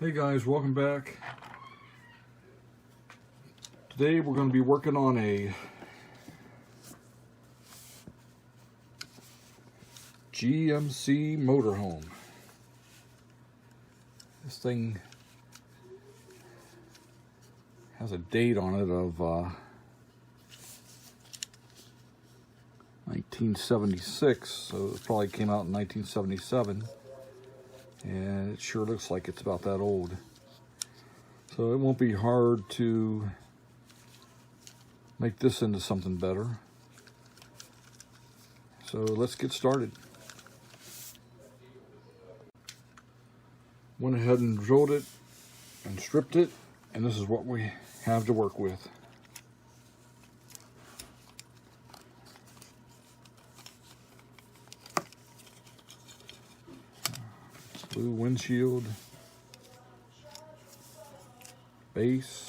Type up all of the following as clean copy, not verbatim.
Hey guys, welcome back. Today we're going to be working on a GMC Motorhome. This thing has a date on it of 1976, so it probably came out in 1977. And it sure looks like it's about that old. So it won't be hard to make this into something better. So let's get started. Went ahead and drilled it and stripped it, and this is what we have to work with. Blue windshield, base,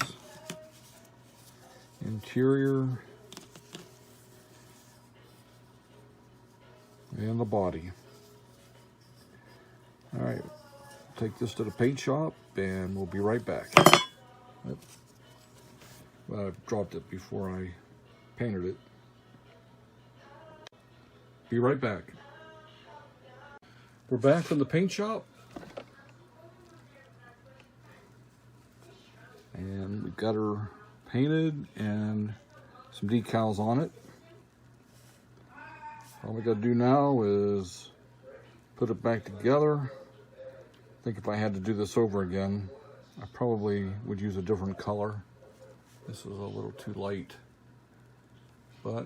interior, and the body. All right, take this to the paint shop and we'll be right back. Well, I dropped it before I painted it. Be right back. We're back from the paint shop. And we've got her painted and some decals on it. All we got to do now is put it back together. I think if I had to do this over again, I probably would use a different color. This is a little too light, but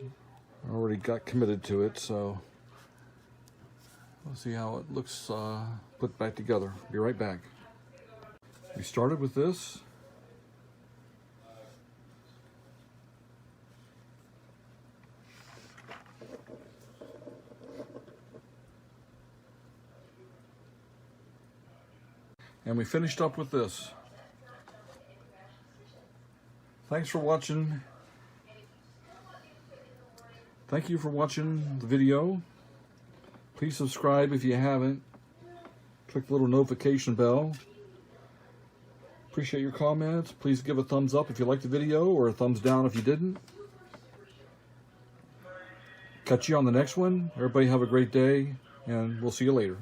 I already got committed to it, so we'll see how it looks put back together. Be right back. We started with this. And we finished up with this. Thanks for watching. Thank you for watching the video. Please subscribe if you haven't. Click the little notification bell. Appreciate your comments. Please give a thumbs up if you liked the video, or a thumbs down if you didn't. Catch you on the next one. Everybody have a great day, and we'll see you later.